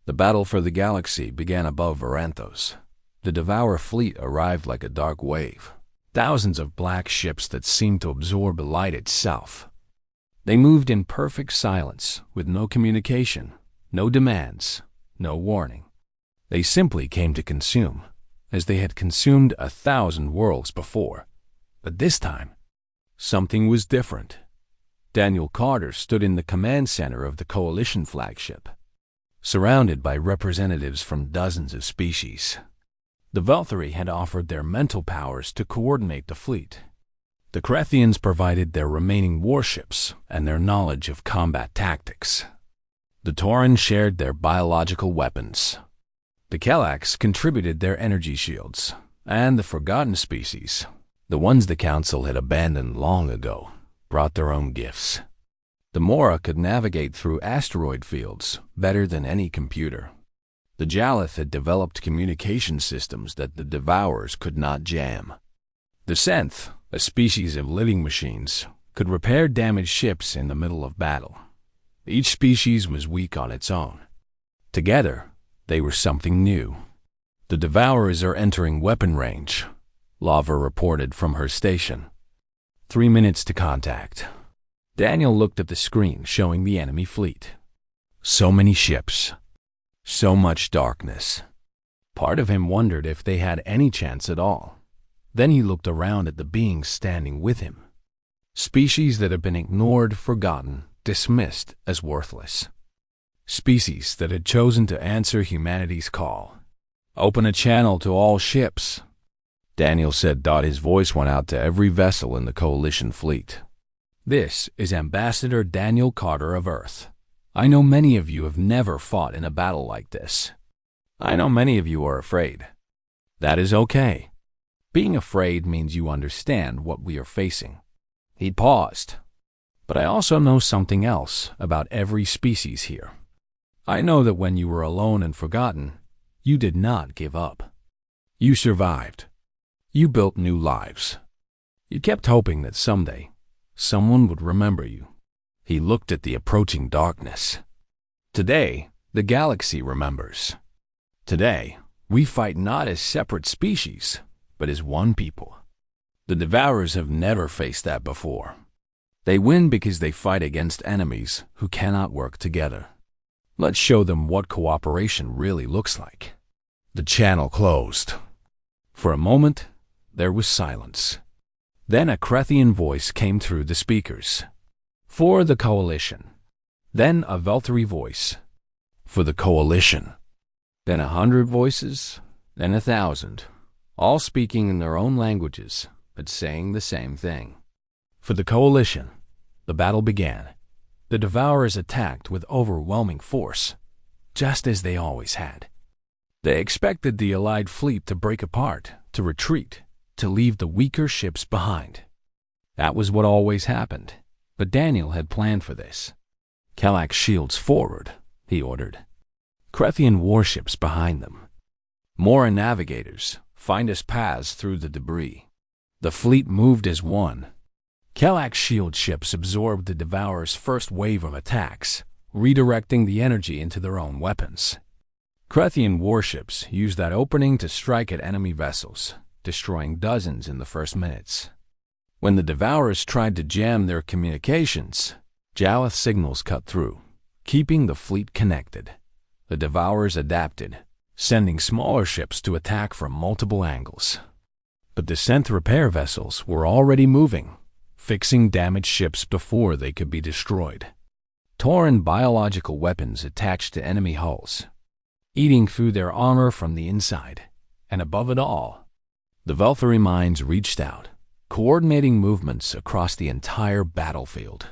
The battle for the galaxy began above Varanthos. The Devourer fleet arrived like a dark wave. Thousands of black ships that seemed to absorb light itself. They moved in perfect silence, with no communication, no demands, no warning. They simply came to consume, as they had consumed 1,000 worlds before. But this time, something was different. Daniel Carter stood in the command center of the Coalition flagship, surrounded by representatives from dozens of species. The Valkyrie had offered their mental powers to coordinate the fleet. The Krethians provided their remaining warships and their knowledge of combat tactics. The Terrans shared their biological weapons. The Kelaks contributed their energy shields, and the Forgotten species, the ones the Council had abandoned long ago, brought their own gifts. The Mora could navigate through asteroid fields better than any computer. The Jalith had developed communication systems that the Devourers could not jam. The Synth, a species of living machines, could repair damaged ships in the middle of battle. Each species was weak on its own. Together, they were something new. The Devourers are entering weapon range, Lava reported from her station. 3 minutes to contact. Daniel looked at the screen showing the enemy fleet. So many ships. So much darkness. Part of him wondered if they had any chance at all. Then he looked around at the beings standing with him. Species that had been ignored, forgotten, dismissed as worthless. Species that had chosen to answer humanity's call. Open a channel to all ships, Daniel said. His voice went out to every vessel in the Coalition fleet. This is Ambassador Daniel Carter of Earth. I know many of you have never fought in a battle like this. I know many of you are afraid. That is okay. Being afraid means you understand what we are facing. He paused. But I also know something else about every species here. I know that when you were alone and forgotten, you did not give up. You survived. You built new lives. You kept hoping that someday, someone would remember you. He looked at the approaching darkness. Today, the galaxy remembers. Today, we fight not as separate species, but as one people. The Devourers have never faced that before. They win because they fight against enemies who cannot work together. Let's show them what cooperation really looks like. The channel closed. For a moment, there was silence. Then a Krethian voice came through the speakers. For the Coalition. Then a Valkyrie voice. For the Coalition. Then 100 voices, then 1,000, all speaking in their own languages, but saying the same thing. For the Coalition. The battle began. The Devourers attacked with overwhelming force, just as they always had. They expected the Allied fleet to break apart, to retreat, to leave the weaker ships behind. That was what always happened, but Daniel had planned for this. Kelak shields forward, he ordered. Krethian warships behind them. Mora navigators, find us paths through the debris. The fleet moved as one. Kelak shield ships absorbed the Devourer's first wave of attacks, redirecting the energy into their own weapons. Krethian warships used that opening to strike at enemy vessels, destroying dozens in the first minutes. When the Devourers tried to jam their communications, Jalith signals cut through, keeping the fleet connected. The Devourers adapted, sending smaller ships to attack from multiple angles. But the Synth repair vessels were already moving, fixing damaged ships before they could be destroyed. Tauran biological weapons attached to enemy hulls, eating through their armor from the inside. And above it all, the Valkyrie minds reached out, coordinating movements across the entire battlefield.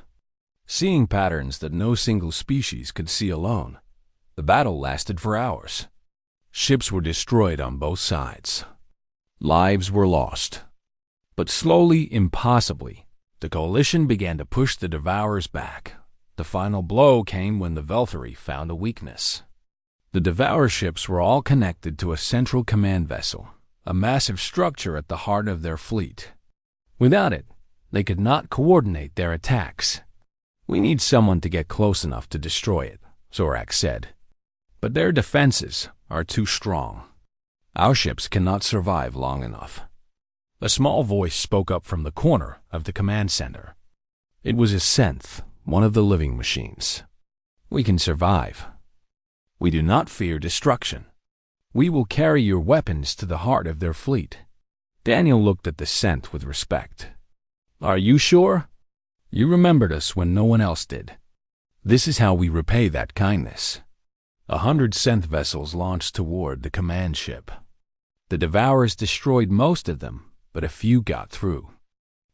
Seeing patterns that no single species could see alone, the battle lasted for hours. Ships were destroyed on both sides. Lives were lost. But slowly, impossibly, the Coalition began to push the Devourers back. The final blow came when the Valkyrie found a weakness. The Devourer ships were all connected to a central command vessel, a massive structure at the heart of their fleet. Without it, they could not coordinate their attacks. We need someone to get close enough to destroy it, Zorak said. But their defenses are too strong. Our ships cannot survive long enough. A small voice spoke up from the corner of the command center. It was a synth, one of the living machines. We can survive. We do not fear destruction. We will carry your weapons to the heart of their fleet. Daniel looked at the synth with respect. Are you sure? You remembered us when no one else did. This is how we repay that kindness. 100 synth vessels launched toward the command ship. The Devourers destroyed most of them, but a few got through.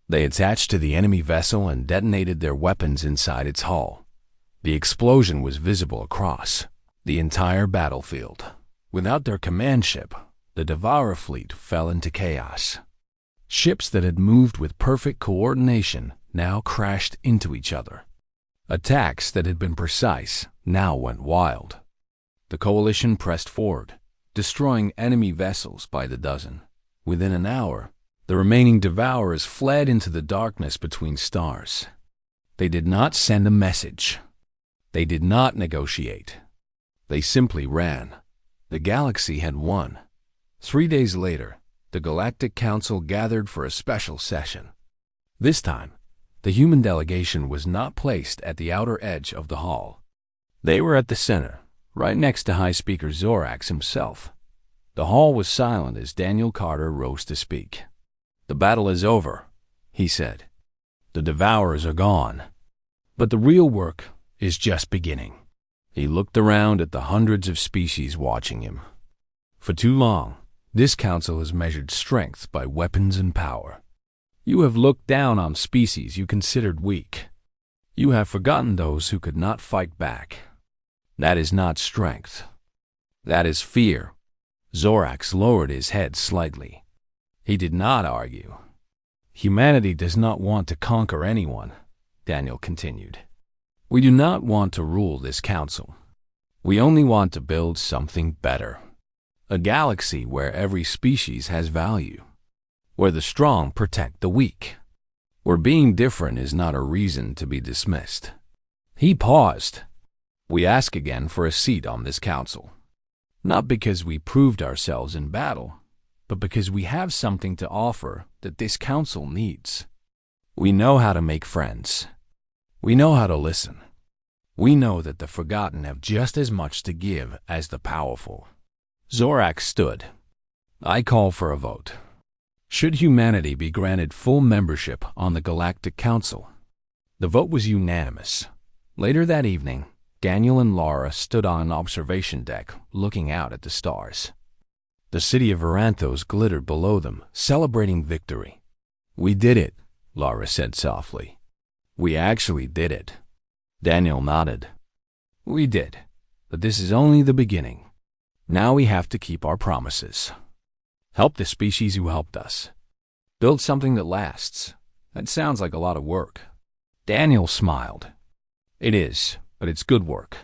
They attached to the enemy vessel and detonated their weapons inside its hull. The explosion was visible across the entire battlefield. Without their command ship, the Devourer fleet fell into chaos. Ships that had moved with perfect coordination now crashed into each other. Attacks that had been precise now went wild. The coalition pressed forward, destroying enemy vessels by the dozen. Within an hour, the remaining Devourers fled into the darkness between stars. They did not send a message. They did not negotiate. They simply ran. The galaxy had won. 3 days later, the Galactic Council gathered for a special session. This time, the human delegation was not placed at the outer edge of the hall. They were at the center, right next to High Speaker Zorax himself. The hall was silent as Daniel Carter rose to speak. The battle is over, he said. The Devourers are gone. But the real work is just beginning. He looked around at the hundreds of species watching him. For too long, this council has measured strength by weapons and power. You have looked down on species you considered weak. You have forgotten those who could not fight back. That is not strength. That is fear. Zorax lowered his head slightly. He did not argue. Humanity does not want to conquer anyone, Daniel continued. We do not want to rule this council. We only want to build something better. A galaxy where every species has value. Where the strong protect the weak. Where being different is not a reason to be dismissed. He paused. We ask again for a seat on this council. Not because we proved ourselves in battle, but because we have something to offer that this council needs. We know how to make friends. We know how to listen. We know that the forgotten have just as much to give as the powerful. Zorax stood. I call for a vote. Should humanity be granted full membership on the Galactic Council? The vote was unanimous. Later that evening, Daniel and Laura stood on an observation deck, looking out at the stars. The city of Varanthos glittered below them, celebrating victory. We did it, Laura said softly. We actually did it. Daniel nodded. We did, but this is only the beginning. Now we have to keep our promises. Help the species who helped us. Build something that lasts. That sounds like a lot of work. Daniel smiled. It is, but it's good work.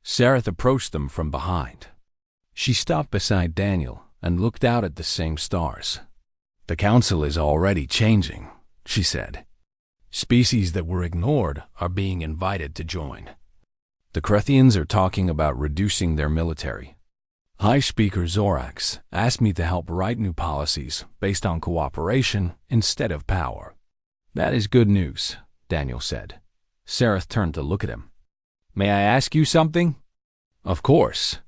Sareth approached them from behind. She stopped beside Daniel and looked out at the same stars. The council is already changing, she said. Species that were ignored are being invited to join. The Krethians are talking about reducing their military. High Speaker Zorax asked me to help write new policies based on cooperation instead of power. That is good news, Daniel said. Sareth turned to look at him. May I ask you something? Of course.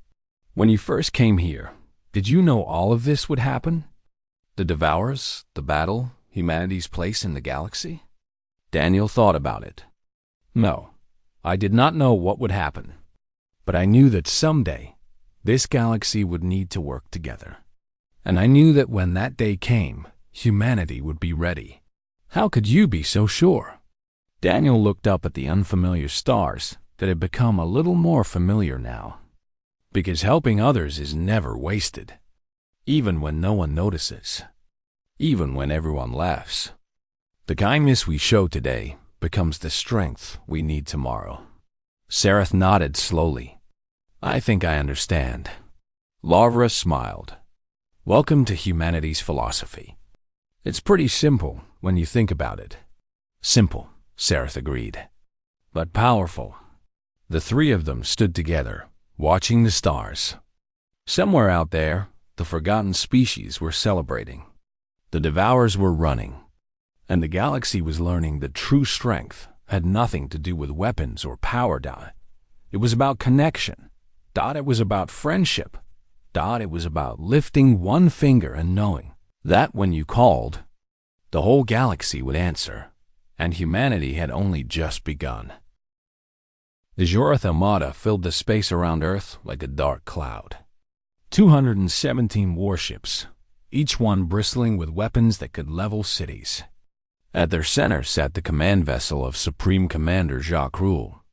When you first came here, did you know all of this would happen? The Devourers, the battle, humanity's place in the galaxy? Daniel thought about it. No, I did not know what would happen. But I knew that someday, this galaxy would need to work together. And I knew that when that day came, humanity would be ready. How could you be so sure? Daniel looked up at the unfamiliar stars that had become a little more familiar now. Because helping others is never wasted. Even when no one notices. Even when everyone laughs. The kindness we show today becomes the strength we need tomorrow. Sareth nodded slowly. I think I understand. Laura smiled. Welcome to humanity's philosophy. It's pretty simple when you think about it. Simple, Sareth agreed. But powerful. The three of them stood together, watching the stars. Somewhere out there, the forgotten species were celebrating. The Devourers were running, and the galaxy was learning that true strength had nothing to do with weapons or power. It was about connection. It was about friendship. It was about lifting one finger and knowing that when you called, the whole galaxy would answer, and humanity had only just begun. The Joreth Armada filled the space around Earth like a dark cloud. 217 warships, each one bristling with weapons that could level cities. At their center sat the command vessel of Supreme Commander Jacques Rule,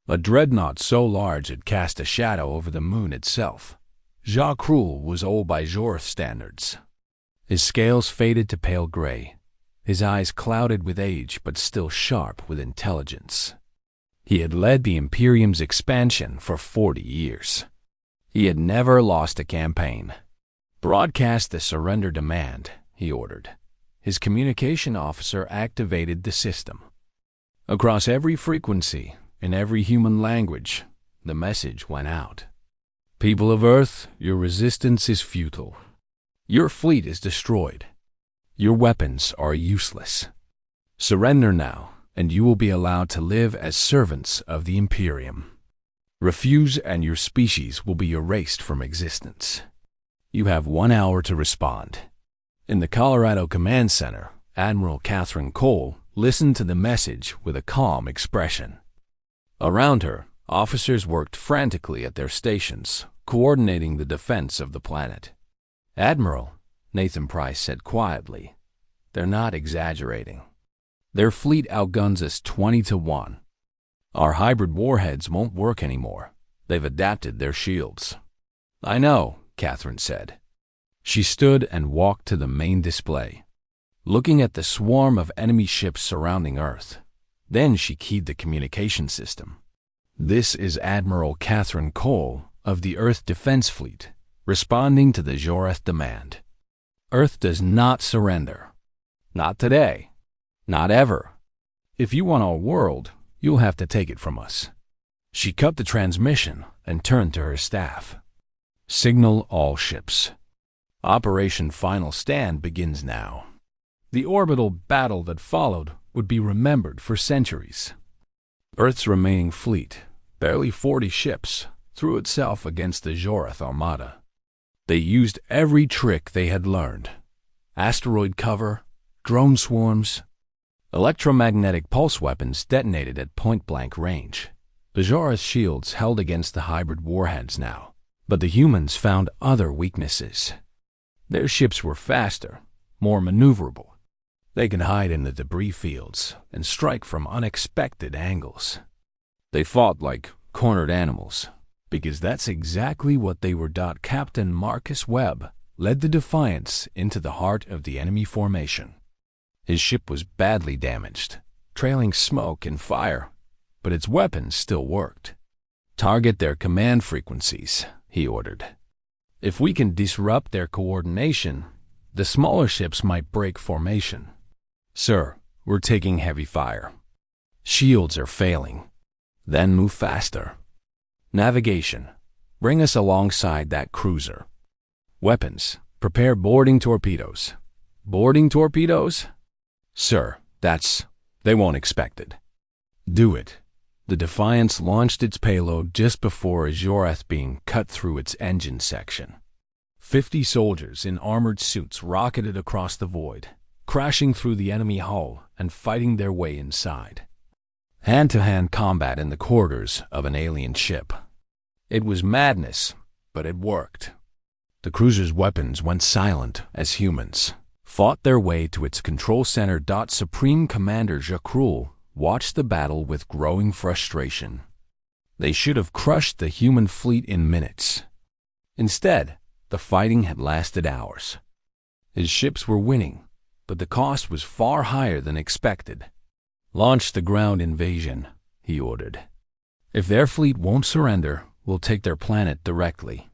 a dreadnought so large it cast a shadow over the moon itself. Jacques Rule was old by Joreth standards. His scales faded to pale gray, his eyes clouded with age but still sharp with intelligence. He had led the Imperium's expansion for 40 years. He had never lost a campaign. "Broadcast the surrender demand," he ordered. His communication officer activated the system. Across every frequency, in every human language, the message went out. "People of Earth, your resistance is futile. Your fleet is destroyed. Your weapons are useless. Surrender now, and you will be allowed to live as servants of the Imperium. Refuse and your species will be erased from existence. You have 1 hour to respond." In the Colorado Command Center, Admiral Catherine Cole listened to the message with a calm expression. Around her, officers worked frantically at their stations, coordinating the defense of the planet. "Admiral," Nathan Price said quietly, "they're not exaggerating. Their fleet outguns us 20 to 1. Our hybrid warheads won't work anymore. They've adapted their shields." "I know," Catherine said. She stood and walked to the main display, looking at the swarm of enemy ships surrounding Earth. Then she keyed the communication system. "This is Admiral Catherine Cole of the Earth Defense Fleet, responding to the Joreth demand. Earth does not surrender. Not today. Not ever. If you want our world, you'll have to take it from us." She cut the transmission and turned to her staff. "Signal all ships. Operation Final Stand begins now." The orbital battle that followed would be remembered for centuries. Earth's remaining fleet, barely 40 ships, threw itself against the Joreth Armada. They used every trick they had learned: asteroid cover, drone swarms. Electromagnetic pulse weapons detonated at point-blank range. The Joreth shields held against the hybrid warheads now, but the humans found other weaknesses. Their ships were faster, more maneuverable. They could hide in the debris fields and strike from unexpected angles. They fought like cornered animals, because that's exactly what they were. Captain Marcus Webb led the Defiance into the heart of the enemy formation. His ship was badly damaged, trailing smoke and fire, but its weapons still worked. "Target their command frequencies," he ordered. "If we can disrupt their coordination, the smaller ships might break formation." "Sir, we're taking heavy fire. Shields are failing." "Then move faster. Navigation, bring us alongside that cruiser. Weapons, prepare boarding torpedoes." "Boarding torpedoes?" "Sir, they won't expect it." "Do it." The Defiance launched its payload just before a Joreth beam cut through its engine section. 50 soldiers in armored suits rocketed across the void, crashing through the enemy hull and fighting their way inside. Hand-to-hand combat in the corridors of an alien ship. It was madness, but it worked. The cruiser's weapons went silent as humans fought their way to its control center. Supreme Commander Jacques Rule watched the battle with growing frustration. They should have crushed the human fleet in minutes. Instead, the fighting had lasted hours. His ships were winning, but the cost was far higher than expected. "Launch the ground invasion," he ordered. "If their fleet won't surrender, we'll take their planet directly."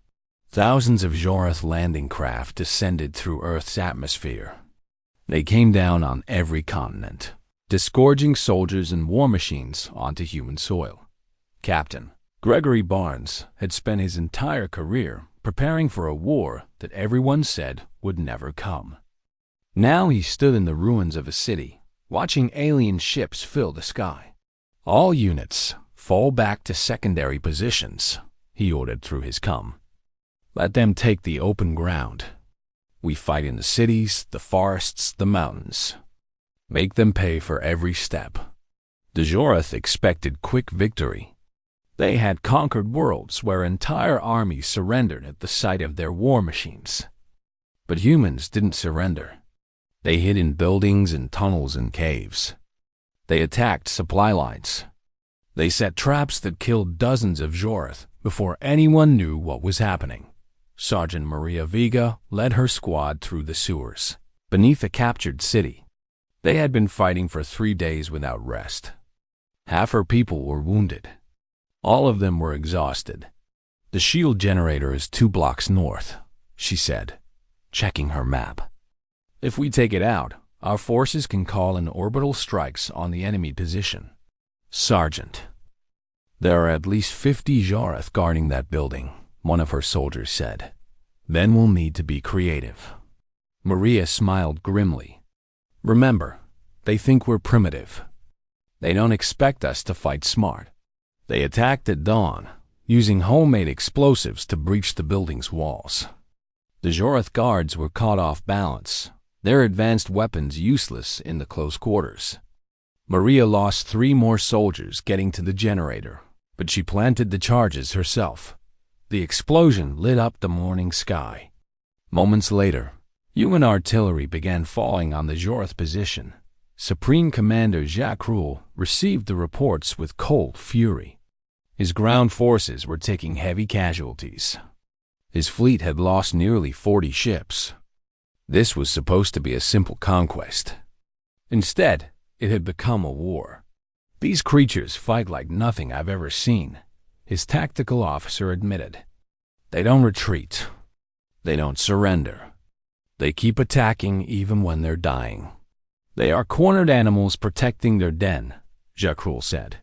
Thousands of Joreth landing craft descended through Earth's atmosphere. They came down on every continent, disgorging soldiers and war machines onto human soil. "Captain, Gregory Barnes had spent his entire career preparing for a war that everyone said would never come. Now he stood in the ruins of a city, watching alien ships fill the sky. "All units, fall back to secondary positions," he ordered through his comm. "Let them take the open ground. We fight in the cities, the forests, the mountains. Make them pay for every step." The Joreth expected quick victory. They had conquered worlds where entire armies surrendered at the sight of their war machines. But humans didn't surrender. They hid in buildings and tunnels and caves. They attacked supply lines. They set traps that killed dozens of Joreth before anyone knew what was happening. Sergeant Maria Vega led her squad through the sewers, beneath a captured city. They had been fighting for 3 days without rest. Half her people were wounded. All of them were exhausted. "The shield generator is 2 blocks north," she said, checking her map. "If we take it out, our forces can call in orbital strikes on the enemy position." "Sergeant, there are at least 50 Joreth guarding that building," one of her soldiers said. "Then we'll need to be creative." Maria smiled grimly. "Remember, they think we're primitive. They don't expect us to fight smart. They attacked at dawn, using homemade explosives to breach the building's walls. The Joreth guards were caught off balance, their advanced weapons useless in the close quarters. Maria lost 3 more soldiers getting to the generator, but she planted the charges herself. The explosion lit up the morning sky. Moments later, human artillery began falling on the Joreth position. Supreme Commander Jacques Ruel received the reports with cold fury. His ground forces were taking heavy casualties. His fleet had lost nearly 40 ships. This was supposed to be a simple conquest. Instead, it had become a war. "These creatures fight like nothing I've ever seen," his tactical officer admitted. "They don't retreat. They don't surrender. They keep attacking even when they're dying. They are cornered animals protecting their den," Jacques Ruel said.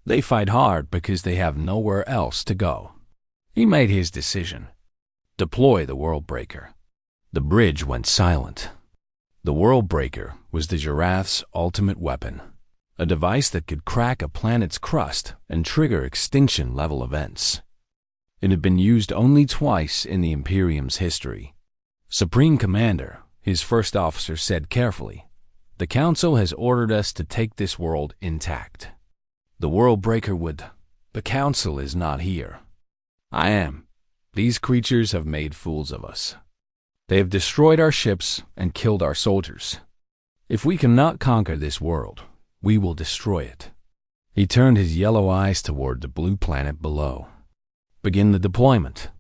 "They fight hard because they have nowhere else to go." He made his decision. Deploy the Worldbreaker. The bridge went silent. The Worldbreaker was the Joreth's ultimate weapon, a device that could crack a planet's crust and trigger extinction-level events. It had been used only twice in the Imperium's history. "Supreme Commander," his first officer said carefully, "the Council has ordered us to take this world intact. The Worldbreaker would... The Council is not here. I am. These creatures have made fools of us. They have destroyed our ships and killed our soldiers. If we cannot conquer this world, we will destroy it." He turned his yellow eyes toward the blue planet below. "Begin the deployment."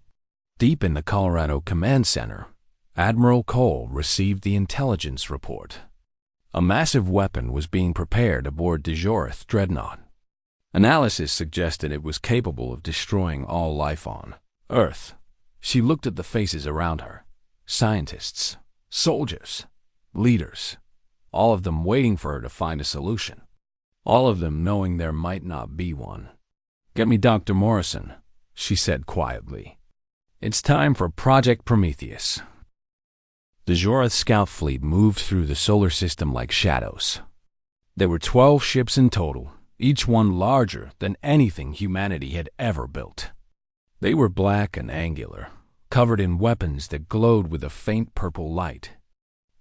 Deep in the Colorado Command Center, Admiral Cole received the intelligence report. A massive weapon was being prepared aboard the Joreth dreadnought. Analysis suggested it was capable of destroying all life on Earth. She looked at the faces around her. Scientists, soldiers, leaders, all of them waiting for her to find a solution. All of them knowing there might not be one. "Get me Dr. Morrison," she said quietly. "It's time for Project Prometheus." The Joreth scout fleet moved through the solar system like shadows. There were 12 ships in total, each one larger than anything humanity had ever built. They were black and angular, covered in weapons that glowed with a faint purple light.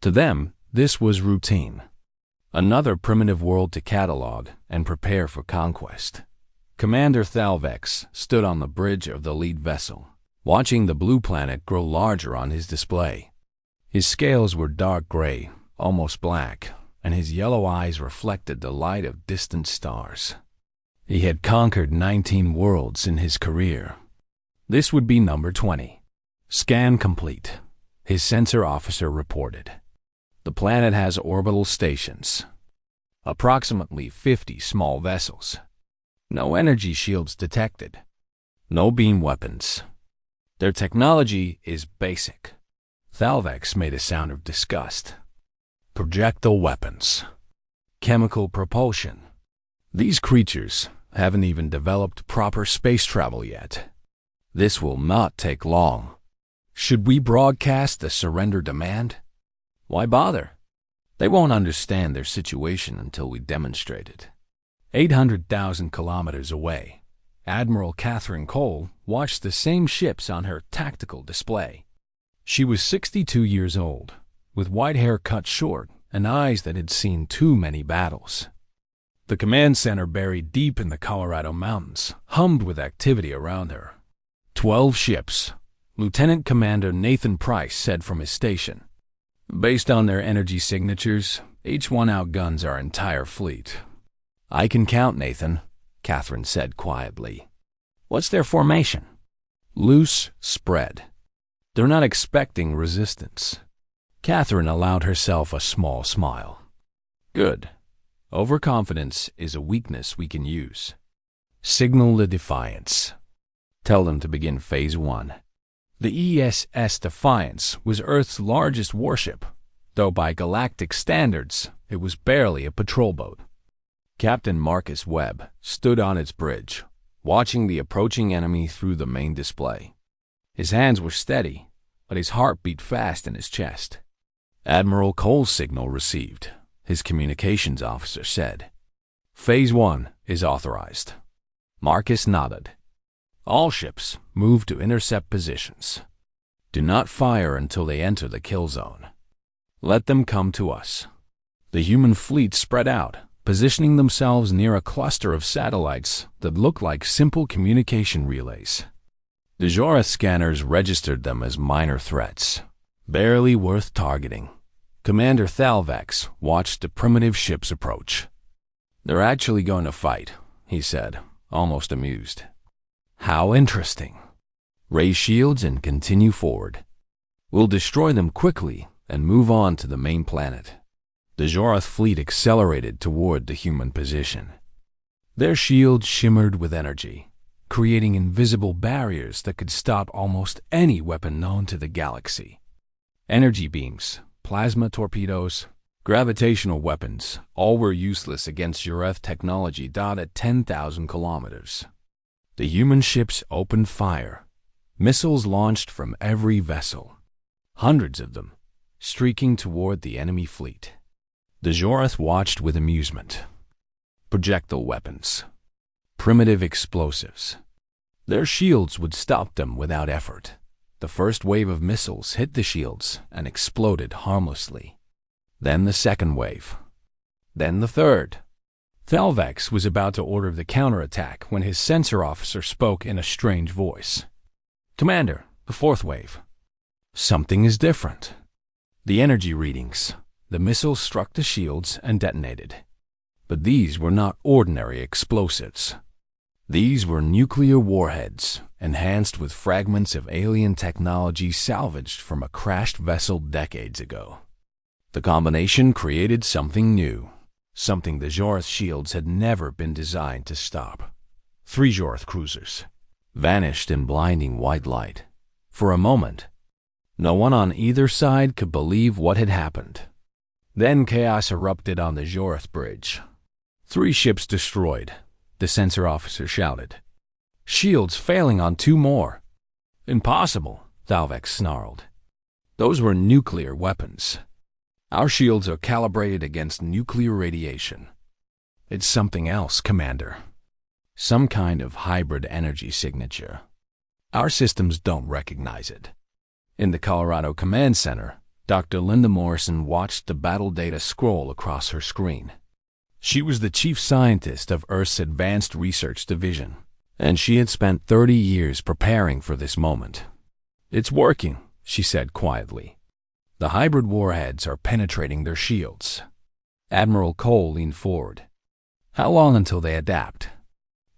To them, this was routine. Another primitive world to catalog and prepare for conquest. Commander Thalvex stood on the bridge of the lead vessel, watching the blue planet grow larger on his display. His scales were dark gray, almost black, and his yellow eyes reflected the light of distant stars. He had conquered 19 worlds in his career. This would be number 20. "Scan complete," his sensor officer reported. "The planet has orbital stations. Approximately 50 small vessels. No energy shields detected. No beam weapons. Their technology is basic." Thalvex made a sound of disgust. "Projectile weapons. Chemical propulsion. These creatures, haven't even developed proper space travel yet. This will not take long. Should we broadcast the surrender demand? Why bother? They won't understand their situation until we demonstrate it. 800,000 kilometers away, Admiral Catherine Cole watched the same ships on her tactical display. She was 62 years old, with white hair cut short and eyes that had seen too many battles. The command center, buried deep in the Colorado mountains, hummed with activity around her. 12 ships, Lieutenant Commander Nathan Price said from his station. Based on their energy signatures, each one outguns our entire fleet. I can count, Nathan, Catherine said quietly. What's their formation? Loose spread. They're not expecting resistance. Catherine allowed herself a small smile. Good. Overconfidence is a weakness we can use. Signal the Defiance. Tell them to begin Phase 1. The ESS Defiance was Earth's largest warship, though by galactic standards, it was barely a patrol boat. Captain Marcus Webb stood on its bridge, watching the approaching enemy through the main display. His hands were steady, but his heart beat fast in his chest. Admiral Cole's signal received, his communications officer said. Phase 1 is authorized. Marcus nodded. All ships move to intercept positions. Do not fire until they enter the kill zone. Let them come to us. The human fleet spread out, positioning themselves near a cluster of satellites that looked like simple communication relays. The Jorath scanners registered them as minor threats, barely worth targeting. Commander Thalvex watched the primitive ships approach. They're actually going to fight, he said, almost amused. How interesting. Raise shields and continue forward. We'll destroy them quickly and move on to the main planet. The Jorath fleet accelerated toward the human position. Their shields shimmered with energy, creating invisible barriers that could stop almost any weapon known to the galaxy. Energy beams, plasma torpedoes, gravitational weapons, all were useless against Jorath technology at 10,000 kilometers. The human ships opened fire, missiles launched from every vessel, hundreds of them, streaking toward the enemy fleet. The Jorath watched with amusement. Projectile weapons, primitive explosives. Their shields would stop them without effort. The first wave of missiles hit the shields and exploded harmlessly. Then the second wave. Then the third. Thalvex was about to order the counterattack when his sensor officer spoke in a strange voice. Commander, the fourth wave. Something is different. The energy readings. The missiles struck the shields and detonated. But these were not ordinary explosives. These were nuclear warheads, enhanced with fragments of alien technology salvaged from a crashed vessel decades ago. The combination created something new, something the Jorath shields had never been designed to stop. 3 Jorath cruisers vanished in blinding white light. For a moment, no one on either side could believe what had happened. Then chaos erupted on the Jorath bridge. 3 ships destroyed, the sensor officer shouted. Shields failing on 2 more. Impossible, Thalvex snarled. Those were nuclear weapons. Our shields are calibrated against nuclear radiation. It's something else, Commander. Some kind of hybrid energy signature. Our systems don't recognize it. In the Colorado Command Center, Dr. Linda Morrison watched the battle data scroll across her screen. She was the chief scientist of Earth's Advanced Research Division, and she had spent 30 years preparing for this moment. It's working, she said quietly. The hybrid warheads are penetrating their shields. Admiral Cole leaned forward. How long until they adapt?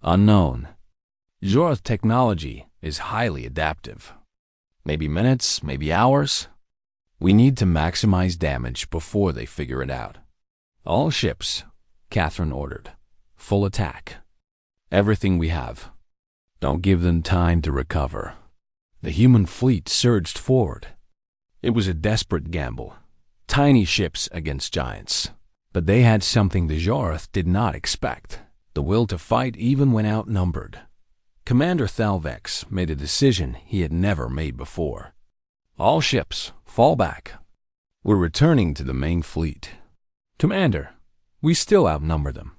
Unknown. Jorath technology is highly adaptive. Maybe minutes, maybe hours. We need to maximize damage before they figure it out. All ships, Catherine ordered. Full attack. Everything we have. Don't give them time to recover. The human fleet surged forward. It was a desperate gamble. Tiny ships against giants. But they had something the Jorath did not expect. the will to fight even when outnumbered. Commander Thalvex made a decision he had never made before. All ships, fall back. We're returning to the main fleet. Commander, we still outnumber them.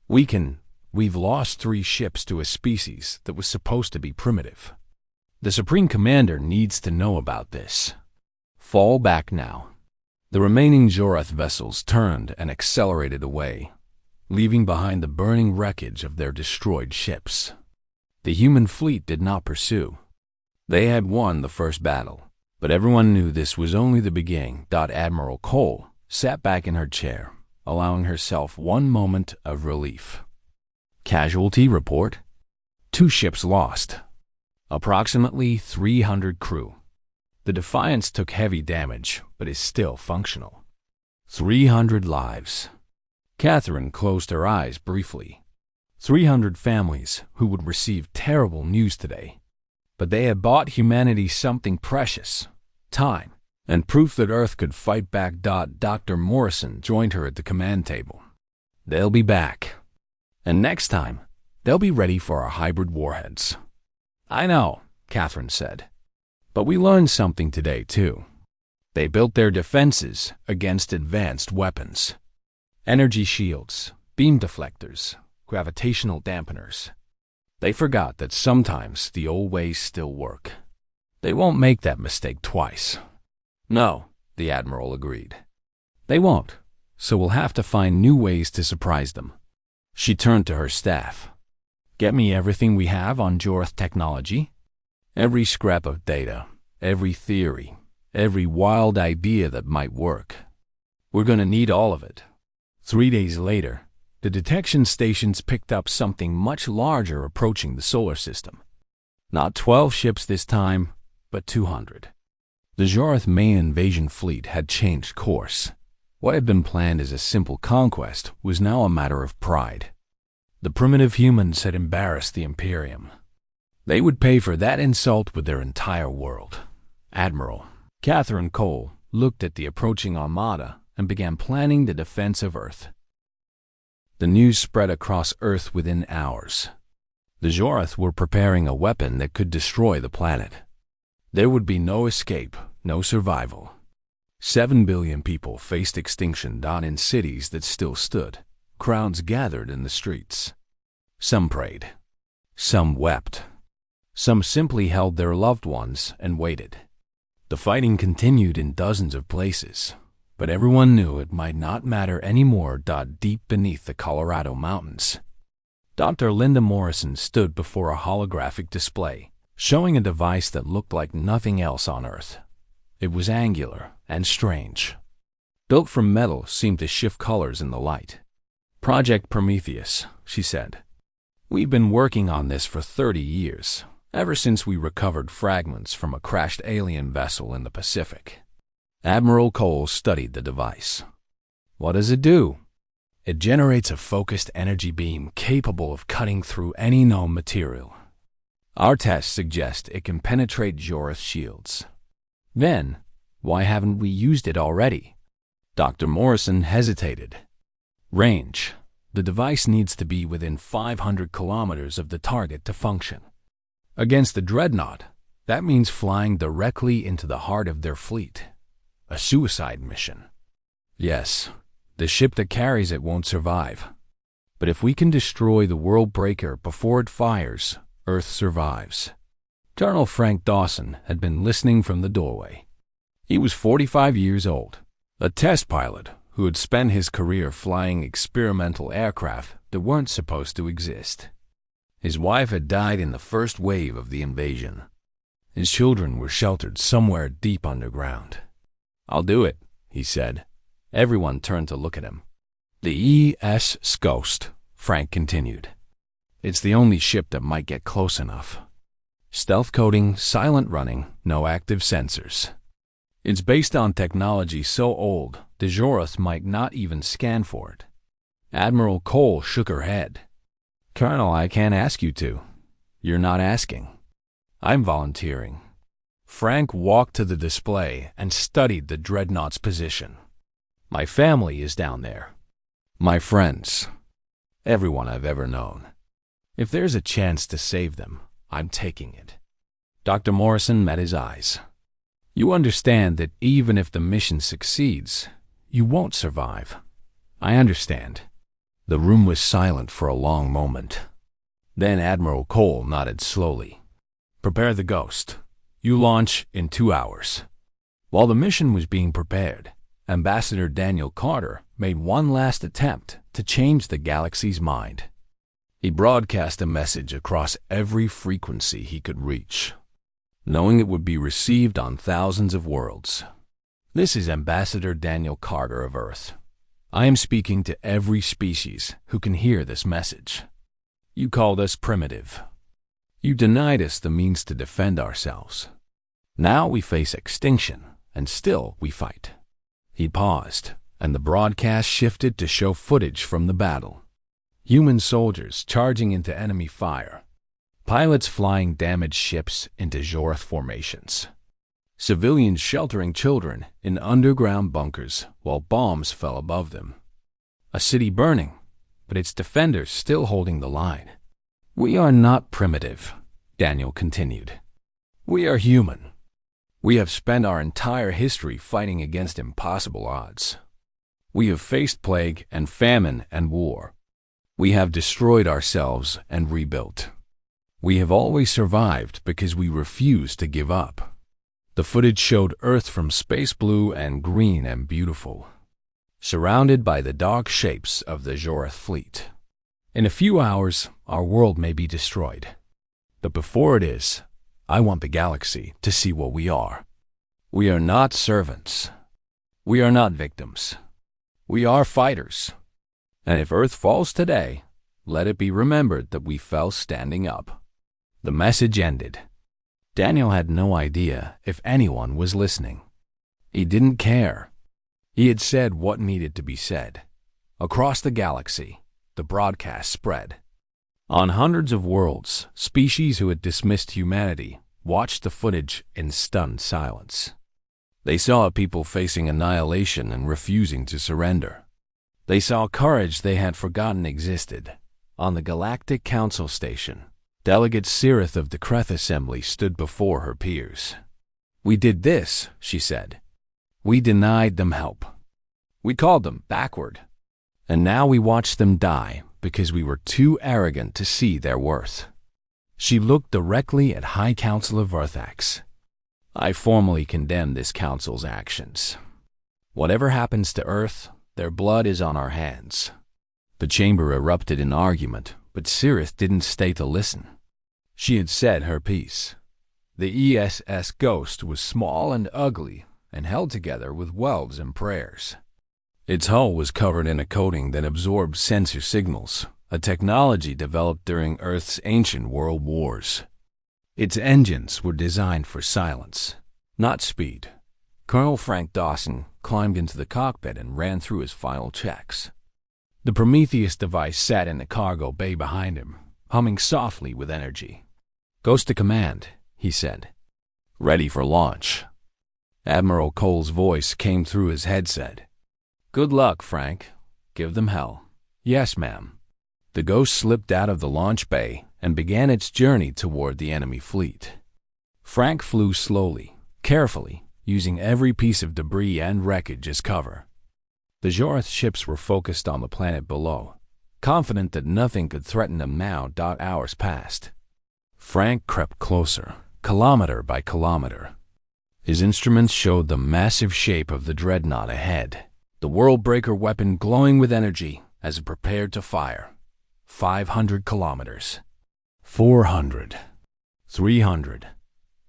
We've lost 3 ships to a species that was supposed to be primitive. The Supreme Commander needs to know about this. Fall back now. The remaining Joreth vessels turned and accelerated away, leaving behind the burning wreckage of their destroyed ships. The human fleet did not pursue. They had won the first battle, but everyone knew this was only the beginning. Admiral Cole sat back in her chair, allowing herself one moment of relief. Casualty report: 2 ships lost. Approximately 300 crew. The Defiance took heavy damage, but is still functional. 300 lives. Catherine closed her eyes briefly. 300 families who would receive terrible news today. But they had bought humanity something precious: time, and proof that Earth could fight back. Dr. Morrison joined her at the command table. They'll be back. And next time, they'll be ready for our hybrid warheads. I know, Catherine said. But we learned something today, too. They built their defenses against advanced weapons. Energy shields, beam deflectors, gravitational dampeners. They forgot that sometimes the old ways still work. They won't make that mistake twice. No, the Admiral agreed. They won't, so we'll have to find new ways to surprise them. She turned to her staff. Get me everything we have on Joreth technology. Every scrap of data, every theory, every wild idea that might work. We're going to need all of it. 3 days later, the detection stations picked up something much larger approaching the solar system. Not 12 ships this time, but 200. The Joreth main invasion fleet had changed course. What had been planned as a simple conquest was now a matter of pride. The primitive humans had embarrassed the Imperium. They would pay for that insult with their entire world. Admiral Catherine Cole looked at the approaching armada and began planning the defense of Earth. The news spread across Earth within hours. The Joreth were preparing a weapon that could destroy the planet. There would be no escape, no survival. 7 billion people faced extinction. In cities that still stood, crowds gathered in the streets. Some prayed. Some wept. Some simply held their loved ones and waited. The fighting continued in dozens of places, but everyone knew it might not matter anymore. Deep beneath the Colorado mountains, Dr. Linda Morrison stood before a holographic display, showing a device that looked like nothing else on Earth. It was angular and strange. Built from metal, seemed to shift colors in the light. Project Prometheus, she said. We've been working on this for 30 years, ever since we recovered fragments from a crashed alien vessel in the Pacific. Admiral Cole studied the device. What does it do? It generates a focused energy beam capable of cutting through any known material. Our tests suggest it can penetrate Joreth shields. Then, why haven't we used it already? Dr. Morrison hesitated. Range. The device needs to be within 500 kilometers of the target to function. Against the Dreadnought, that means flying directly into the heart of their fleet. A suicide mission. Yes, the ship that carries it won't survive. But if we can destroy the world breaker before it fires, Earth survives. Colonel Frank Dawson had been listening from the doorway. He was 45 years old, a test pilot who had spent his career flying experimental aircraft that weren't supposed to exist. His wife had died in the first wave of the invasion. His children were sheltered somewhere deep underground. I'll do it, he said. Everyone turned to look at him. The ES Ghost, Frank continued. It's the only ship that might get close enough. Stealth coding, silent running, no active sensors. It's based on technology so old, the Joreth might not even scan for it. Admiral Cole shook her head. Colonel, I can't ask you to. You're not asking. I'm volunteering. Frank walked to the display and studied the Dreadnought's position. My family is down there. My friends. Everyone I've ever known. If there's a chance to save them, I'm taking it." Dr. Morrison met his eyes. "You understand that even if the mission succeeds, you won't survive." "I understand." The room was silent for a long moment. Then Admiral Cole nodded slowly. "Prepare the Ghost. You launch in 2 hours." While the mission was being prepared, Ambassador Daniel Carter made one last attempt to change the galaxy's mind. He broadcast a message across every frequency he could reach, knowing it would be received on thousands of worlds. "This is Ambassador Daniel Carter of Earth. I am speaking to every species who can hear this message. You called us primitive. You denied us the means to defend ourselves. Now we face extinction, and still we fight." He paused, and the broadcast shifted to show footage from the battle. Human soldiers charging into enemy fire. Pilots flying damaged ships into Jorth formations. Civilians sheltering children in underground bunkers while bombs fell above them. A city burning, but its defenders still holding the line. "We are not primitive," Daniel continued. "We are human. We have spent our entire history fighting against impossible odds. We have faced plague and famine and war. We have destroyed ourselves and rebuilt. We have always survived because we refused to give up." The footage showed Earth from space blue and green and beautiful, surrounded by the dark shapes of the Jorth fleet. "In a few hours, our world may be destroyed. But before it is, I want the galaxy to see what we are. We are not servants. We are not victims. We are fighters. And if Earth falls today, let it be remembered that we fell standing up." The message ended. Daniel had no idea if anyone was listening. He didn't care. He had said what needed to be said. Across the galaxy, the broadcast spread. On hundreds of worlds, species who had dismissed humanity watched the footage in stunned silence. They saw a people facing annihilation and refusing to surrender. They saw courage they had forgotten existed. On the Galactic Council Station, Delegate Sirith of the Kreth Assembly stood before her peers. "We did this," she said. "We denied them help. We called them backward. And now we watch them die because we were too arrogant to see their worth." She looked directly at High Council of EarthHFY. "I formally condemn this council's actions. Whatever happens to Earth, their blood is on our hands." The chamber erupted in argument, but Sirith didn't stay to listen. She had said her piece. The ESS Ghost was small and ugly and held together with welds and prayers. Its hull was covered in a coating that absorbed sensor signals, a technology developed during Earth's ancient world wars. Its engines were designed for silence, not speed. Colonel Frank Dawson climbed into the cockpit and ran through his final checks. The Prometheus device sat in the cargo bay behind him, humming softly with energy. "Ghost to command," he said. "Ready for launch." Admiral Cole's voice came through his headset. "Good luck, Frank. Give them hell." "Yes, ma'am." The Ghost slipped out of the launch bay and began its journey toward the enemy fleet. Frank flew slowly, carefully, using every piece of debris and wreckage as cover. The Jorth ships were focused on the planet below, confident that nothing could threaten them now. Hours passed. Frank crept closer, kilometer by kilometer. His instruments showed the massive shape of the dreadnought ahead, the world-breaker weapon glowing with energy as it prepared to fire. 500 kilometers. 400. 300.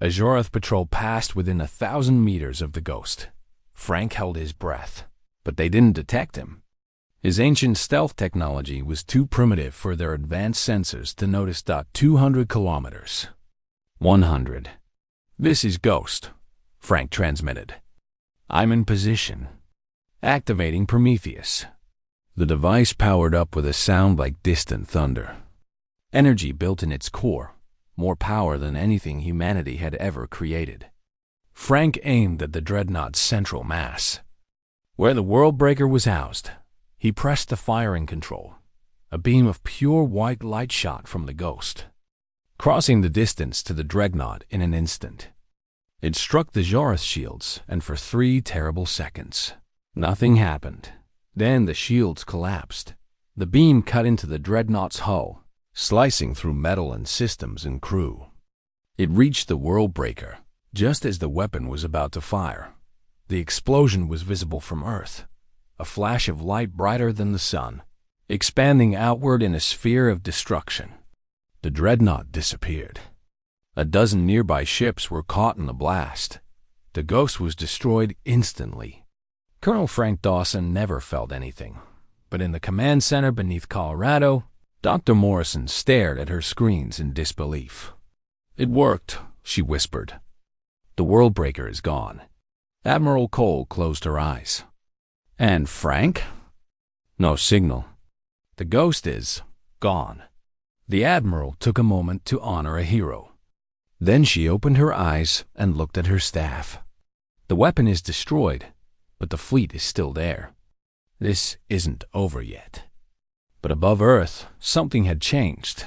A Jorth patrol passed within 1,000 meters of the Ghost. Frank held his breath, but they didn't detect him. His ancient stealth technology was too primitive for their advanced sensors to notice. 200 kilometers. 100. "This is Ghost," Frank transmitted. "I'm in position. Activating Prometheus." The device powered up with a sound like distant thunder. Energy built in its core, more power than anything humanity had ever created. Frank aimed at the dreadnought's central mass. Where the Worldbreaker was housed, he pressed the firing control. A beam of pure white light shot from the ghost, crossing the distance to the dreadnought in an instant. It struck the Zharath shields, and for 3 terrible seconds, nothing happened. Then the shields collapsed. The beam cut into the dreadnought's hull, slicing through metal and systems and crew. It reached the world breaker just as the weapon was about to fire. The explosion was visible from Earth, a flash of light brighter than the sun, expanding outward in a sphere of destruction. The dreadnought disappeared. A dozen nearby ships were caught in the blast. The ghost was destroyed instantly. Colonel Frank Dawson never felt anything, but in the command center beneath Colorado, Dr. Morrison stared at her screens in disbelief. "It worked," she whispered. "The world breaker is gone." Admiral Cole closed her eyes. "And Frank?" "No signal. The ghost is gone." The Admiral took a moment to honor a hero. Then she opened her eyes and looked at her staff. "The weapon is destroyed, but the fleet is still there. This isn't over yet." But above Earth, something had changed.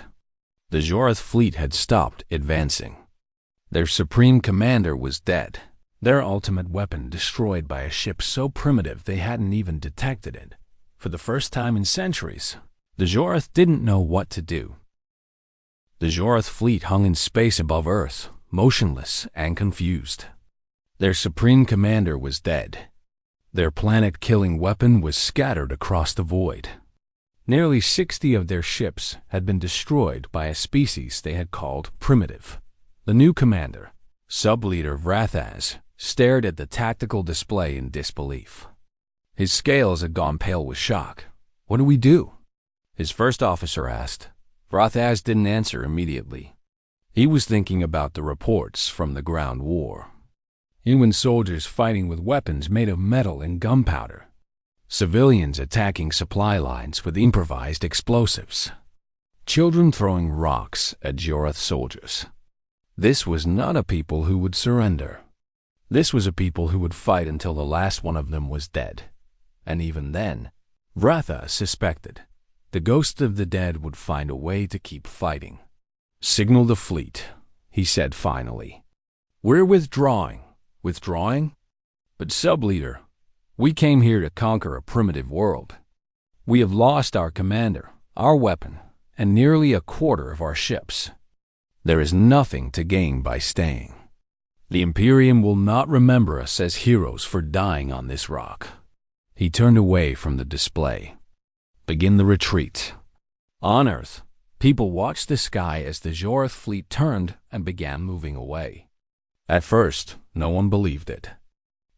The Zharath fleet had stopped advancing. Their supreme commander was dead, their ultimate weapon destroyed by a ship so primitive they hadn't even detected it. For the first time in centuries, the Zharath didn't know what to do. The Zharath fleet hung in space above Earth, motionless and confused. Their supreme commander was dead. Their planet-killing weapon was scattered across the void. Nearly 60 of their ships had been destroyed by a species they had called primitive. The new commander, sub-leader Vrathaz, stared at the tactical display in disbelief. His scales had gone pale with shock. "What do we do?" his first officer asked. Vrathaz didn't answer immediately. He was thinking about the reports from the ground war. Human soldiers fighting with weapons made of metal and gunpowder. Civilians attacking supply lines with improvised explosives. Children throwing rocks at Zharath soldiers. This was not a people who would surrender. This was a people who would fight until the last one of them was dead. And even then, Vrathaz suspected, the ghost of the dead would find a way to keep fighting. "Signal the fleet," he said finally. "We're withdrawing." "Withdrawing?" "But sub-leader, we came here to conquer a primitive world. We have lost our commander, our weapon, and nearly a quarter of our ships. There is nothing to gain by staying. The Imperium will not remember us as heroes for dying on this rock." He turned away from the display. "Begin the retreat." On Earth, people watched the sky as the Zharath fleet turned and began moving away. At first, no one believed it.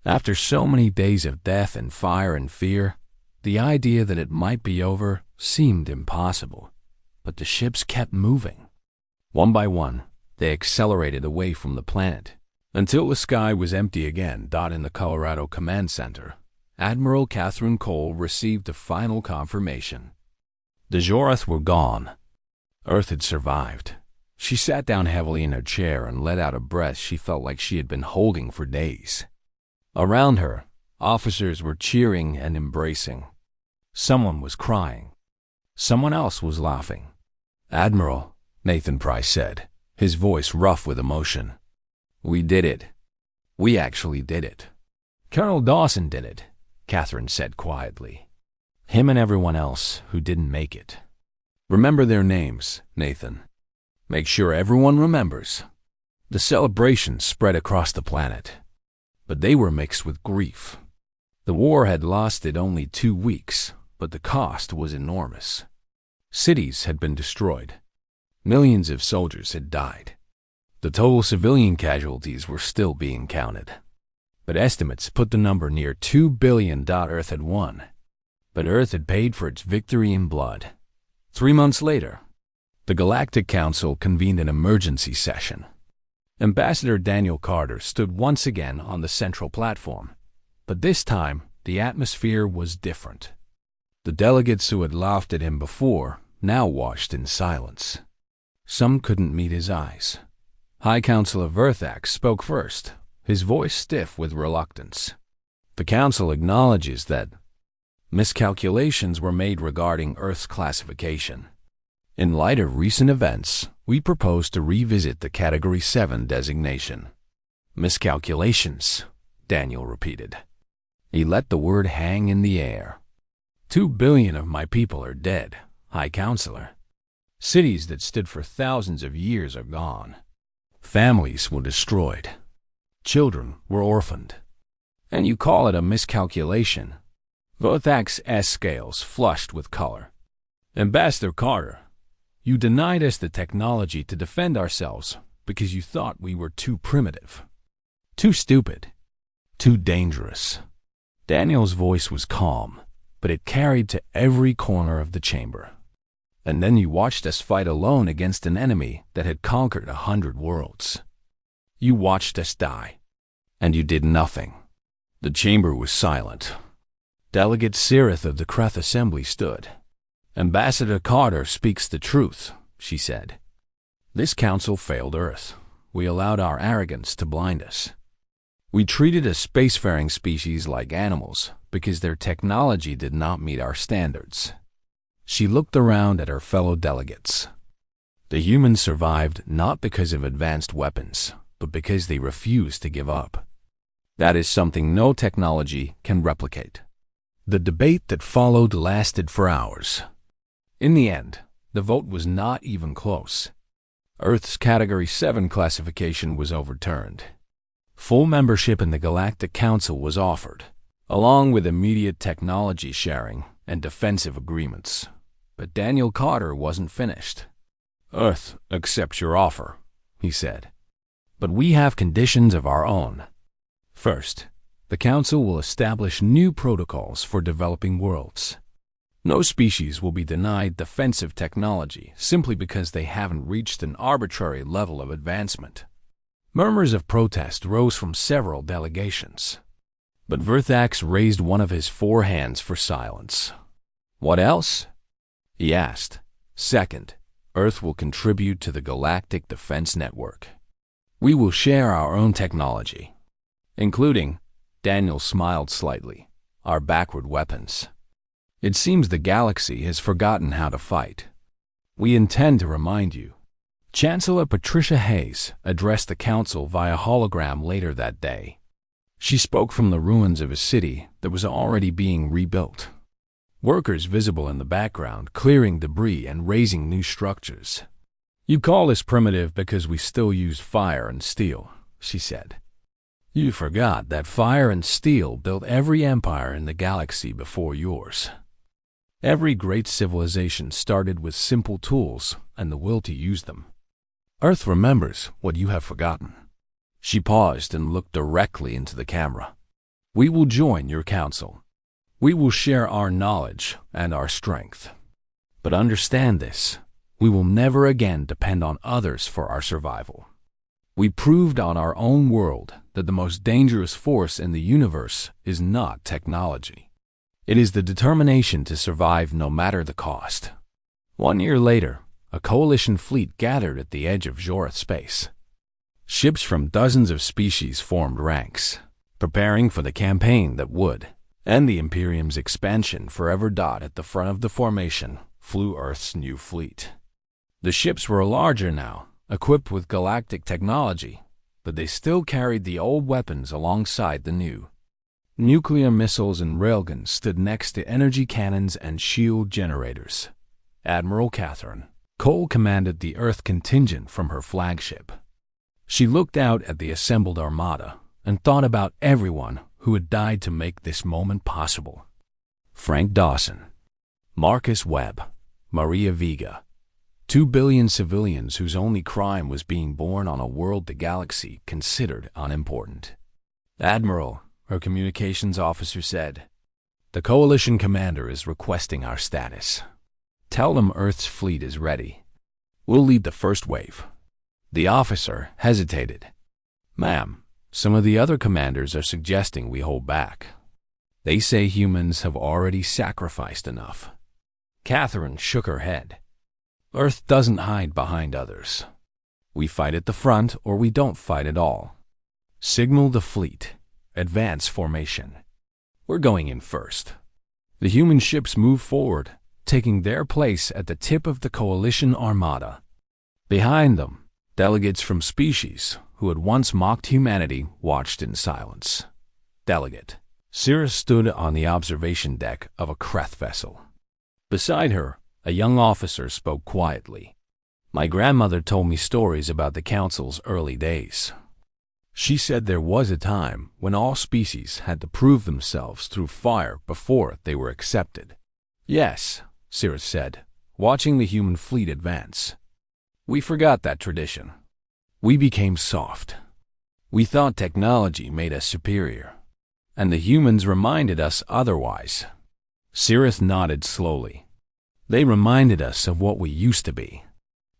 After so many days of death and fire and fear, the idea that it might be over seemed impossible. But the ships kept moving. One by one, they accelerated away from the planet, until the sky was empty again. In the Colorado Command Center, Admiral Catherine Cole received the final confirmation. The Zharath were gone. Earth had survived. She sat down heavily in her chair and let out a breath she felt like she had been holding for days. Around her, officers were cheering and embracing. Someone was crying. Someone else was laughing. "Admiral," Nathan Price said, his voice rough with emotion. "We did it. We actually did it." "Colonel Dawson did it," Catherine said quietly. "Him and everyone else who didn't make it. Remember their names, Nathan. Make sure everyone remembers." The celebration spread across the planet, but they were mixed with grief. The war had lasted only 2 weeks, but the cost was enormous. Cities had been destroyed. Millions of soldiers had died. The total civilian casualties were still being counted, but estimates put the number near 2 billion. Earth had won, but Earth had paid for its victory in blood. 3 months later, the Galactic Council convened an emergency session. Ambassador Daniel Carter stood once again on the central platform, but this time the atmosphere was different. The delegates who had laughed at him before now watched in silence. Some couldn't meet his eyes. High Counselor Verthax spoke first, his voice stiff with reluctance. "The Council acknowledges that Miscalculations were made regarding Earth's classification. In light of recent events, we propose to revisit the Category 7 designation. Miscalculations, Daniel repeated. He let the word hang in the air. 2 billion of my people are dead, High Counselor. Cities that stood for thousands of years are gone. Families were destroyed. Children were orphaned. And you call it a miscalculation? Vothak's S-scales flushed with color. Ambassador Carter, you denied us the technology to defend ourselves because you thought we were too primitive, too stupid, too dangerous. Daniel's voice was calm, but it carried to every corner of the chamber. And then you watched us fight alone against an enemy that had conquered 100 worlds. You watched us die, and you did nothing. The chamber was silent. Delegate Sirith of the Kreth Assembly stood. Ambassador Carter speaks the truth, she said. This council failed Earth. We allowed our arrogance to blind us. We treated a spacefaring species like animals because their technology did not meet our standards. She looked around at her fellow delegates. The humans survived not because of advanced weapons, but because they refused to give up. That is something no technology can replicate. The debate that followed lasted for hours. In the end, the vote was not even close. Earth's Category 7 classification was overturned. Full membership in the Galactic Council was offered, along with immediate technology sharing and defensive agreements. But Daniel Carter wasn't finished. Earth accepts your offer, he said. But we have conditions of our own. First, the Council will establish new protocols for developing worlds. No species will be denied defensive technology simply because they haven't reached an arbitrary level of advancement. Murmurs of protest rose from several delegations. But Verthax raised one of his 4 hands for silence. What else? He asked. Second, Earth will contribute to the Galactic Defense Network. We will share our own technology, including, Daniel smiled slightly, our backward weapons. It seems the galaxy has forgotten how to fight. We intend to remind you. Chancellor Patricia Hayes addressed the council via hologram later that day. She spoke from the ruins of a city that was already being rebuilt. Workers visible in the background clearing debris and raising new structures. You call this primitive because we still use fire and steel, she said. You forgot that fire and steel built every empire in the galaxy before yours. Every great civilization started with simple tools and the will to use them. Earth remembers what you have forgotten. She paused and looked directly into the camera. We will join your council. We will share our knowledge and our strength. But understand this, we will never again depend on others for our survival. We proved on our own world that the most dangerous force in the universe is not technology. It is the determination to survive no matter the cost. 1 year later, a coalition fleet gathered at the edge of Jorith space. Ships from dozens of species formed ranks, preparing for the campaign that would end the Imperium's expansion forever. At the front of the formation flew Earth's new fleet. The ships were larger now, equipped with galactic technology, but they still carried the old weapons alongside the new. Nuclear missiles and railguns stood next to energy cannons and shield generators. Admiral Catherine Cole commanded the Earth contingent from her flagship. She looked out at the assembled armada and thought about everyone who had died to make this moment possible. Frank Dawson, Marcus Webb, Maria Vega, 2 billion civilians whose only crime was being born on a world the galaxy considered unimportant. Admiral, her communications officer said, the coalition commander is requesting our status. Tell them Earth's fleet is ready. We'll lead the first wave. The officer hesitated. Ma'am, some of the other commanders are suggesting we hold back. They say humans have already sacrificed enough. Catherine shook her head. Earth doesn't hide behind others. We fight at the front or we don't fight at all. Signal the fleet. Advance formation. We're going in first. The human ships moved forward, taking their place at the tip of the coalition armada. Behind them, delegates from species who had once mocked humanity watched in silence. Delegate Cirrus stood on the observation deck of a Kreth vessel. Beside her, a young officer spoke quietly. My grandmother told me stories about the Council's early days. She said there was a time when all species had to prove themselves through fire before they were accepted. Yes, Cirrus said, watching the human fleet advance. We forgot that tradition. We became soft. We thought technology made us superior, and the humans reminded us otherwise. Cirrus nodded slowly. They reminded us of what we used to be,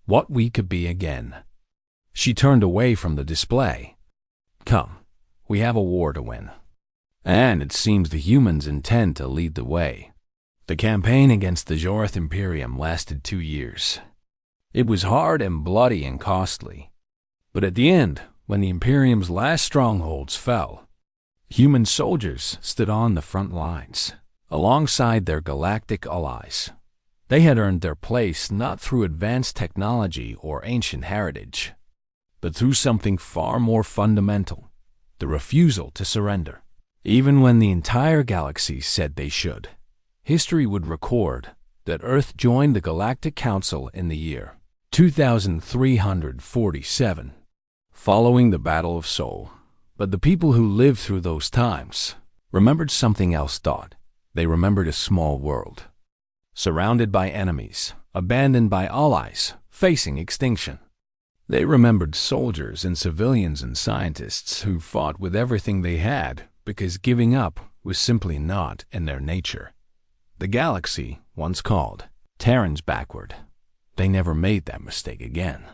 what we could be again. She turned away from the display. Come, we have a war to win. And it seems the humans intend to lead the way. The campaign against the Jorth Imperium lasted 2 years. It was hard and bloody and costly. But at the end, when the Imperium's last strongholds fell, human soldiers stood on the front lines, alongside their galactic allies. They had earned their place not through advanced technology or ancient heritage, but through something far more fundamental, the refusal to surrender. Even when the entire galaxy said they should, history would record that Earth joined the Galactic Council in the year 2347, following the Battle of Sol. But the people who lived through those times remembered something else. They remembered a small world, surrounded by enemies, abandoned by allies, facing extinction. They remembered soldiers and civilians and scientists who fought with everything they had because giving up was simply not in their nature. The galaxy once called Terrans backward. They never made that mistake again.